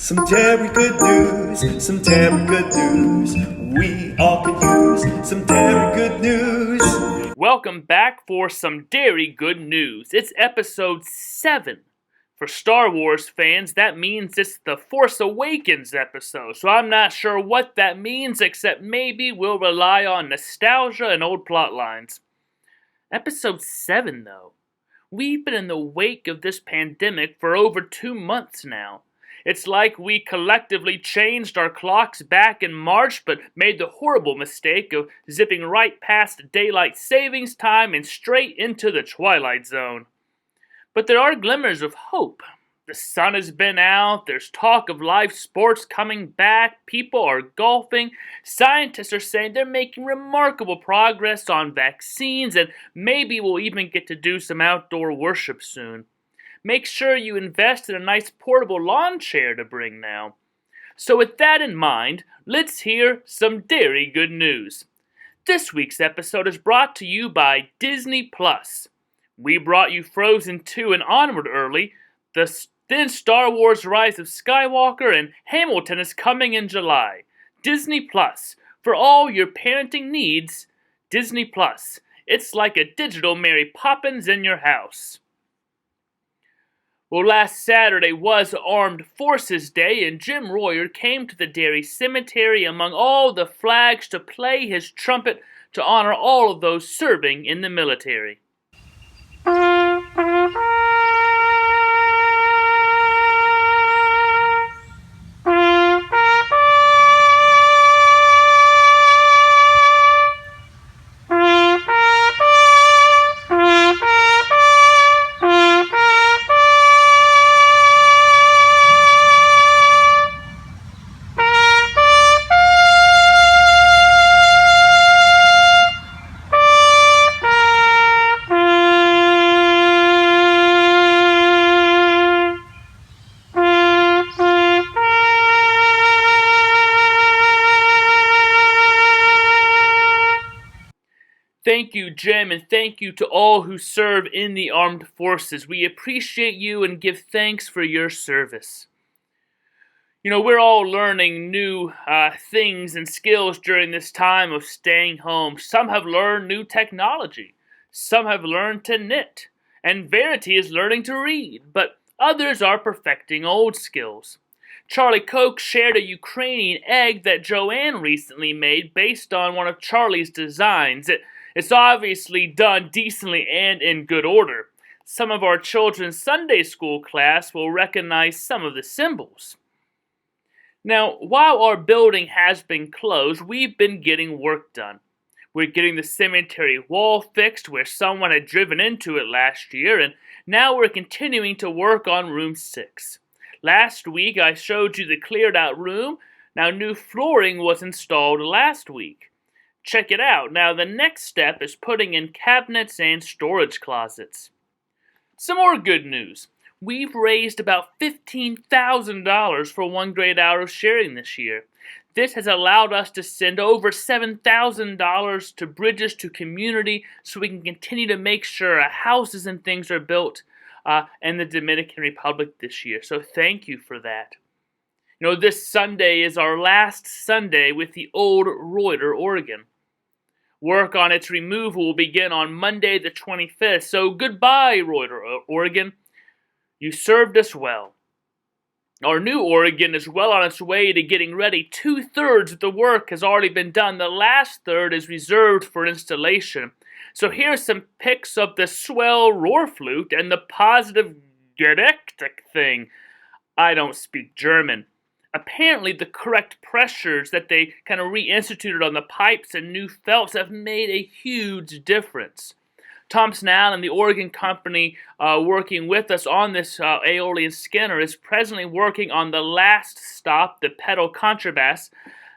Some Derry good news, some Derry good news. We all could use some Derry good news. Welcome back for some Derry good news. It's episode 7. For Star Wars fans, that means it's the Force Awakens episode, so I'm not sure what that means, except maybe we'll rely on nostalgia and old plot lines. Episode 7, though. We've been in the wake of this pandemic for over 2 months now. It's like we collectively changed our clocks back in March, but made the horrible mistake of zipping right past daylight savings time and straight into the twilight zone. But there are glimmers of hope. The sun has been out, there's talk of live sports coming back, people are golfing, scientists are saying they're making remarkable progress on vaccines, and maybe we'll even get to do some outdoor worship soon. Make sure you invest in a nice portable lawn chair to bring now. So with that in mind, let's hear some Derry good news. This week's episode is brought to you by Disney+. We brought you Frozen 2 and Onward early, then Star Wars Rise of Skywalker, and Hamilton is coming in July. Disney+, for all your parenting needs. Disney+, it's like a digital Mary Poppins in your house. Well, last Saturday was Armed Forces Day, and Jim Royer came to the Derry Cemetery among all the flags to play his trumpet to honor all of those serving in the military. Thank you, Jim, and thank you to all who serve in the armed forces. We appreciate you and give thanks for your service. You know, we're all learning new things and skills during this time of staying home. Some have learned new technology. Some have learned to knit. And Verity is learning to read. But others are perfecting old skills. Charlie Koch shared a Ukrainian egg that Joanne recently made based on one of Charlie's designs. It's obviously done decently and in good order. Some of our children's Sunday school class will recognize some of the symbols. Now, while our building has been closed, we've been getting work done. We're getting the cemetery wall fixed where someone had driven into it last year, and now we're continuing to work on room 6. Last week I showed you the cleared out room. Now new flooring was installed last week. Check it out. Now the next step is putting in cabinets and storage closets. Some more good news. We've raised about $15,000 for One Great Hour of Sharing this year. This has allowed us to send over $7,000 to Bridges to Community so we can continue to make sure houses and things are built in the Dominican Republic this year. So thank you for that. You know, this Sunday is our last Sunday with the old Reuter organ. Work on its removal will begin on Monday the 25th, so goodbye, Reuter organ. You served us well. Our new organ is well on its way to getting ready. 2/3 of the work has already been done. The last third is reserved for installation. So here's some pics of the swell roar flute and the positive Gerektik thing. I don't speak German. Apparently the correct pressures that they kind of reinstituted on the pipes and new felts have made a huge difference. Tom Snell and the organ company working with us on this Aeolian Skinner is presently working on the last stop, the pedal contrabass,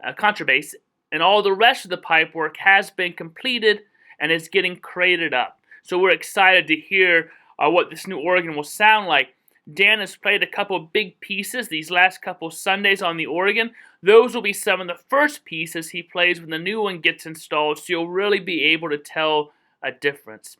and all the rest of the pipe work has been completed and is getting crated up. So we're excited to hear what this new organ will sound like. Dan has played a couple big pieces these last couple Sundays on the organ. Those will be some of the first pieces he plays when the new one gets installed, so you'll really be able to tell a difference.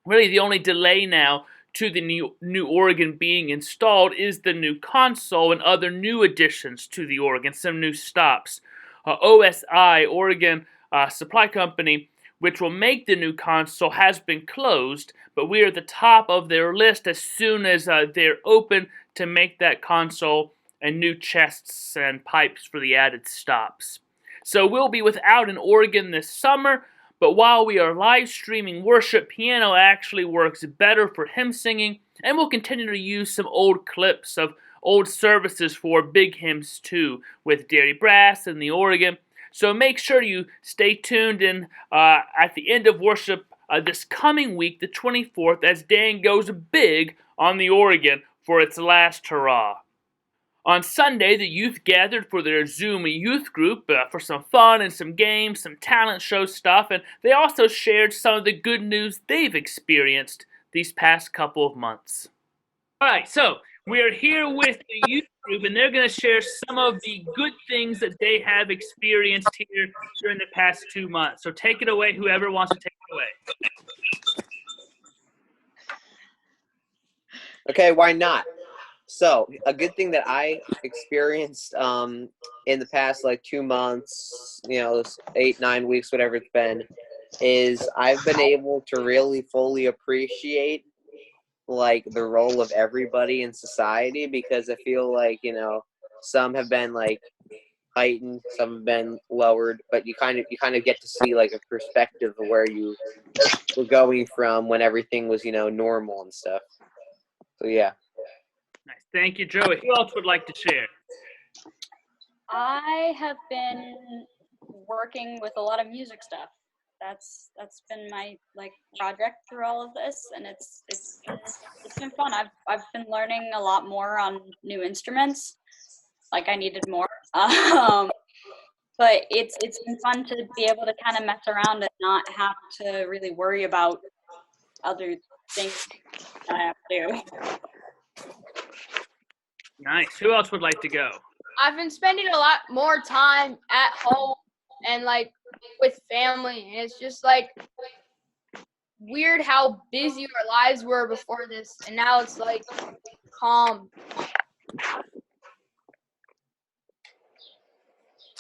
Really, the only delay now to the new organ being installed is the new console and other new additions to the organ, some new stops. OSI, Oregon Supply Company, which will make the new console, has been closed, but we are at the top of their list as soon as they're open to make that console and new chests and pipes for the added stops. So we'll be without an organ this summer, but while we are live streaming worship, piano actually works better for hymn singing, and we'll continue to use some old clips of old services for big hymns too, with Derry Brass and the organ. So make sure you stay tuned in at the end of worship this coming week, the 24th, as Dan goes big on the organ for its last hurrah. On Sunday, the youth gathered for their Zoom youth group for some fun and some games, some talent show stuff, and they also shared some of the good news they've experienced these past couple of months. All right, so we're here with the youth group, and they're going to share some of the good things that they have experienced here during the past 2 months. So take it away, whoever wants to take it away. Okay, why not? So, a good thing that I experienced in the past, 2 months, 8, 9 weeks, whatever it's been, is I've been able to really fully appreciate, the role of everybody in society, because I feel like, some have been, heightened, some have been lowered, but you kind of get to see, a perspective of where you were going from when everything was, normal and stuff. So, yeah. Nice. Thank you, Joey. Who else would like to share? I have been working with a lot of music stuff. That's been my project through all of this, and it's been fun. I've been learning a lot more on new instruments. I needed more. But it's been fun to be able to kind of mess around and not have to really worry about other things that I have to do. Nice. Who else would like to go? I've been spending a lot more time at home and with family, and it's just weird how busy our lives were before this, and now it's calm. All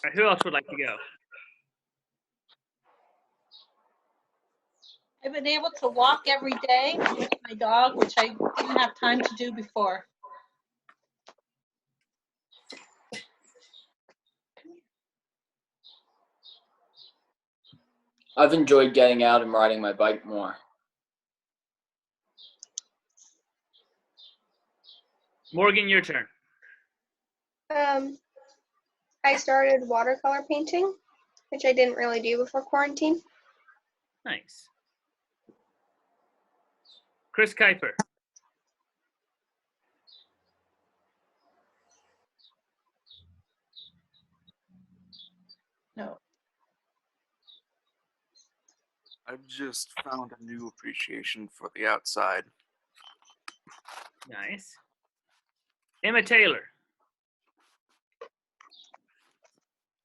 right, who else would like to go? I've been able to walk every day with my dog, which I didn't have time to do before. I've enjoyed getting out and riding my bike more. Morgan, your turn. I started watercolor painting, which I didn't really do before quarantine. Nice. Chris Kuiper. No. I've just found a new appreciation for the outside. Nice. Emma Taylor.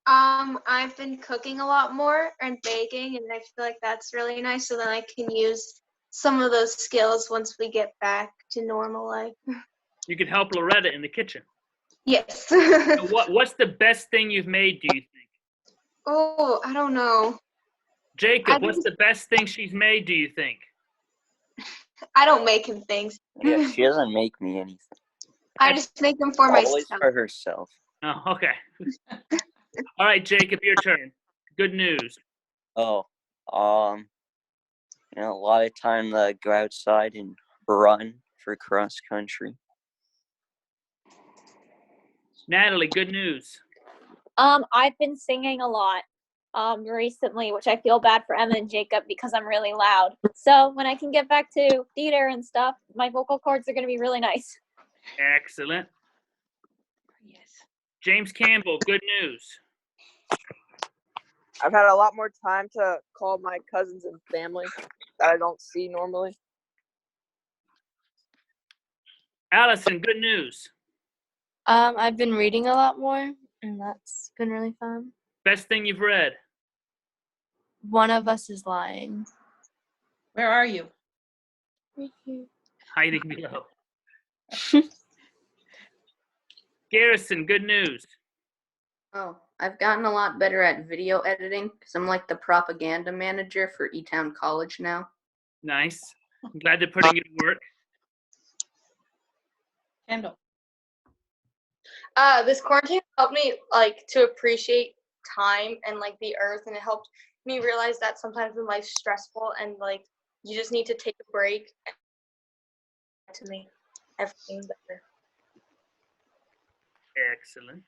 I've been cooking a lot more and baking, and I feel like that's really nice, so then I can use some of those skills once we get back to normal life. You can help Loretta in the kitchen. Yes. What's the best thing you've made, do you think? Oh, I don't know. Jacob, what's the best thing she's made, do you think? I don't make him things. Yeah, she doesn't make me anything. I just make them for Always myself. for herself. Oh, okay. All right, Jacob, your turn. Good news. Oh, a lot of time to go outside and run for cross country. Natalie, good news. I've been singing a lot recently, which I feel bad for Emma and Jacob because I'm really loud. So when I can get back to theater and stuff, my vocal cords are going to be really nice. Excellent. Yes. James Campbell, good news. I've had a lot more time to call my cousins and family that I don't see normally. Allison, good news. I've been reading a lot more, and that's been really fun. Best thing you've read? One of Us is Lying. Where are you? Right here. Hiding below. Garrison, good news. Oh, I've gotten a lot better at video editing because I'm like the propaganda manager for E-Town College now. Nice. I'm glad they're putting you to work. Kendall. This quarantine helped me like to appreciate time and like the earth, and it helped me realize that sometimes when life's stressful and like you just need to take a break. To me, everything's better. Excellent.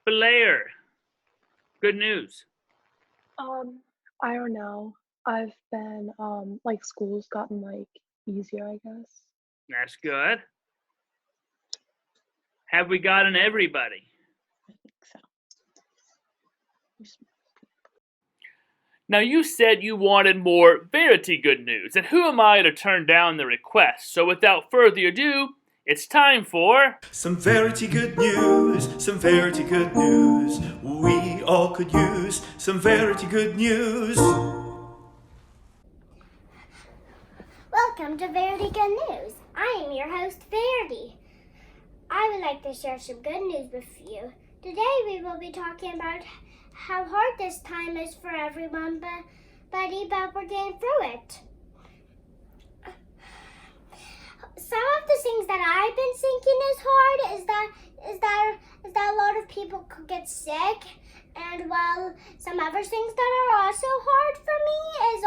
Blair, good news. I don't know. I've been like school's gotten like easier, I guess. That's good. Have we gotten everybody? Now you said you wanted more Verity good news, and who am I to turn down the request? So without further ado, it's time for some Verity good news, some Verity good news. We all could use some Verity good news. Welcome to Verity Good News. I am your host, Verity. I would like to share some good news with you. Today we will be talking about how hard this time is for everyone, but we're getting through it. Some of the things that I've been thinking is hard is that a lot of people could get sick, and well, some other things that are also hard for me is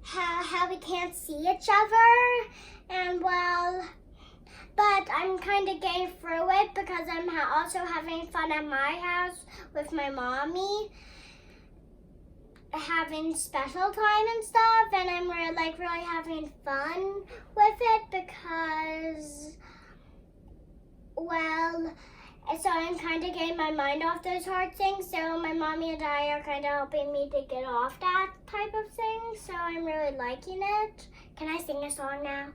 how we can't see each other, and well, but I'm kind of getting through it because I'm also having fun at my house with my mommy, having special time and stuff, and I'm really having fun with it because, well, so I'm kind of getting my mind off those hard things, so my mommy and I are kind of helping me to get off that type of thing, so I'm really liking it. Can I sing a song now?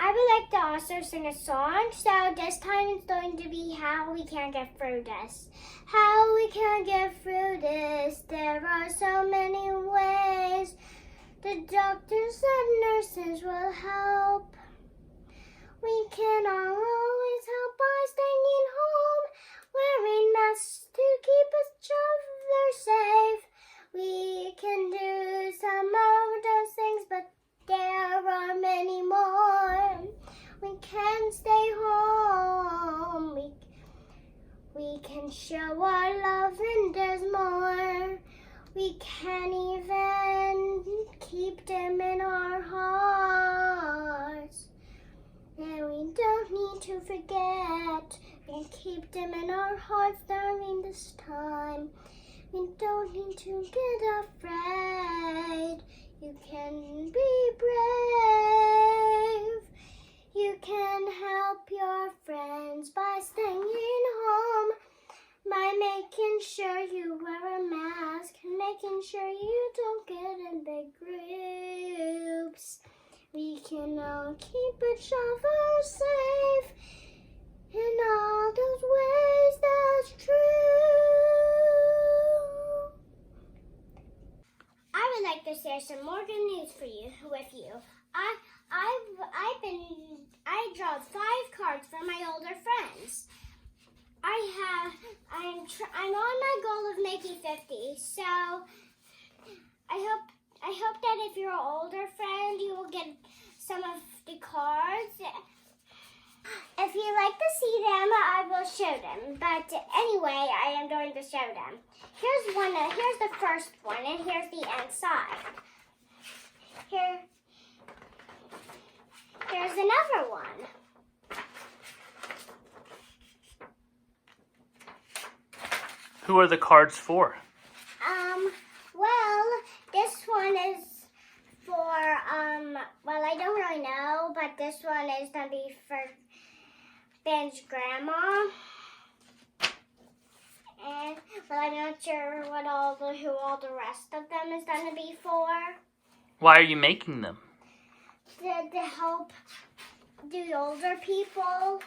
I would like to also sing a song, so this time it's going to be How We Can Get Through This. How we can get through this, there are so many ways. The doctors and nurses will help. We can always help by staying home, wearing masks to keep each other safe. We can do some of those things, but there are many more. We can stay home. We can show our love, and there's more. We can even keep them in our hearts. And we don't need to forget. We can keep them in our hearts during this time. We don't need to get afraid. You can be brave. You can help your friends by staying home, by making sure you wear a mask, and making sure you don't get in big groups. We can all keep each other safe in all those ways, that's true. I would like to share some more good news with you. I draw 5 cards for my older friends. I'm on my goal of making 50, so I hope that if you're an older friend, you will get some of the cards. If you like to see them, I will show them. But anyway, I am going to show them. Here's one. Here's the first one, and here's the inside. Here's another one. Who are the cards for? Well, this one is for, well, I don't really know, but this one is going to be for Ben's grandma. And, well, I'm not sure who all the rest of them is going to be for. Why are you making them? To help the older people.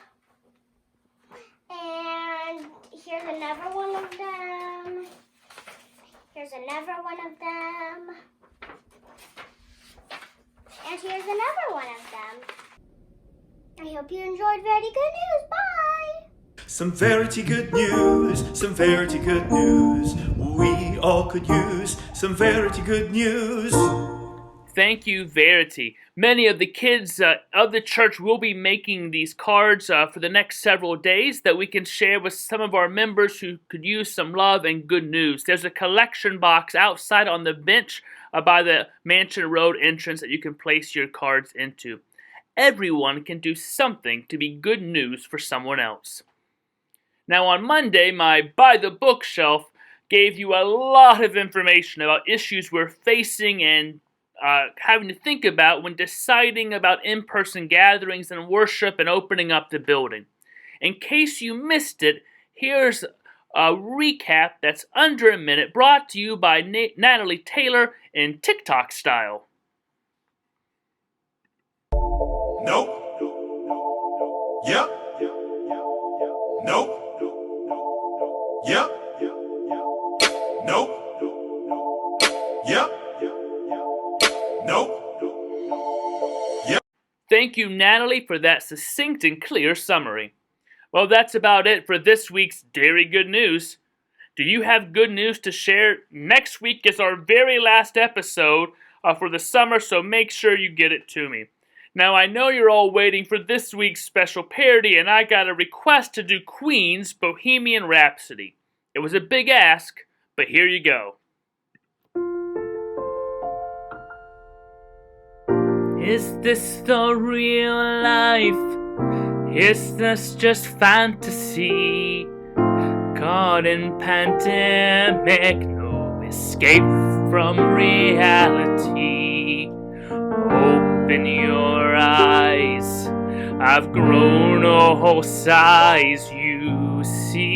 And here's another one of them. Here's another one of them. And here's another one of them. I hope you enjoyed Very Good News. Bye! Some Verity good news, some Verity good news. We all could use some Verity good news. Thank you, Verity. Many of the kids of the church will be making these cards for the next several days that we can share with some of our members who could use some love and good news. There's a collection box outside on the bench by the Mansion Road entrance that you can place your cards into. Everyone can do something to be good news for someone else. Now on Monday, my By the Bookshelf gave you a lot of information about issues we're facing and having to think about when deciding about in-person gatherings and worship and opening up the building. In case you missed it, here's a recap that's under a minute, brought to you by Natalie Taylor in TikTok style. Nope. Yep. Nope. Yep. Nope. Yep. Nope. Yep. Thank you, Natalie, for that succinct and clear summary. Well, that's about it for this week's Derry Good News. Do you have good news to share? Next week is our very last episode for the summer, so make sure you get it to me. Now, I know you're all waiting for this week's special parody, and I got a request to do Queen's Bohemian Rhapsody. It was a big ask, but here you go. Is this the real life? Is this just fantasy? Caught in pandemic, no escape from reality. Open your eyes, I've grown a whole size, you see.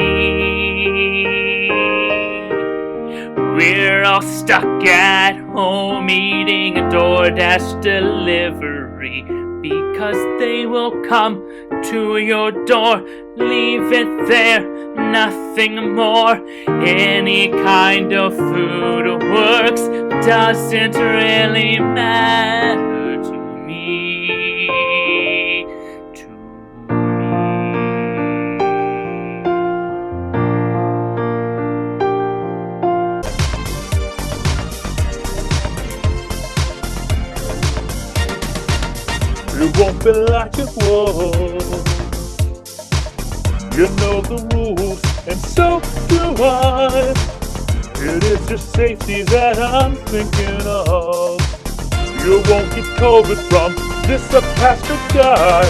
We're all stuck at home eating a DoorDash delivery because they will come to your door, leave it there, nothing more. Any kind of food works, doesn't really matter to me. It won't be like it was. You know the rules, and so do I. It is just safety that I'm thinking of. You won't get COVID from this pastor guy.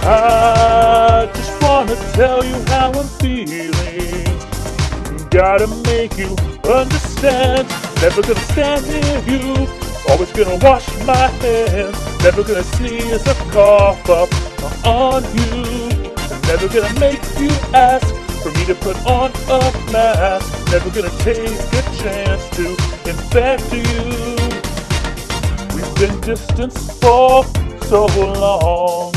I just wanna tell you how I'm feeling. Gotta make you understand. Never gonna stand near you. Always gonna wash my hands. Never gonna sneeze or cough up on you. Never gonna make you ask for me to put on a mask. Never gonna take a chance to infect you. We've been distanced for so long.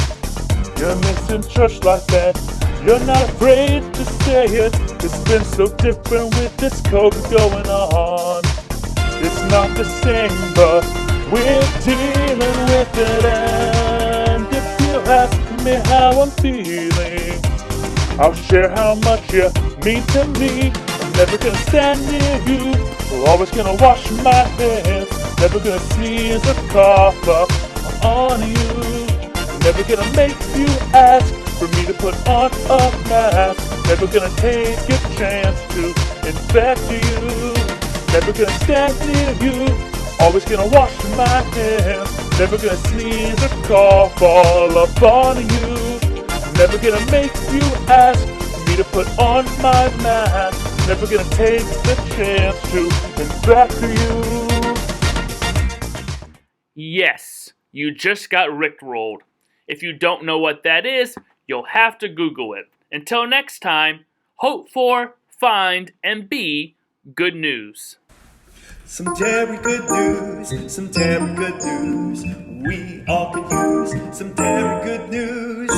You're missing church like that. You're not afraid to say it. It's been so different with this COVID going on. It's not the same, but we're dealing with it. And if you ask me how I'm feeling, I'll share how much you mean to me. I'm never gonna stand near you. I'm always gonna wash my hands. Never gonna sneeze or cough up on you. Never gonna make you ask for me to put on a mask. Never gonna take a chance to infect you. Never gonna stand near you. Always gonna wash my hands. Never gonna sneeze or cough all up on you. Never gonna make you ask for me to put on my mask. Never gonna take the chance to infect you. Yes, you just got rickrolled. If you don't know what that is, you'll have to Google it. Until next time, hope for, find, and be good news. Some Derry good news, some Derry good news. We all could use some Derry good news.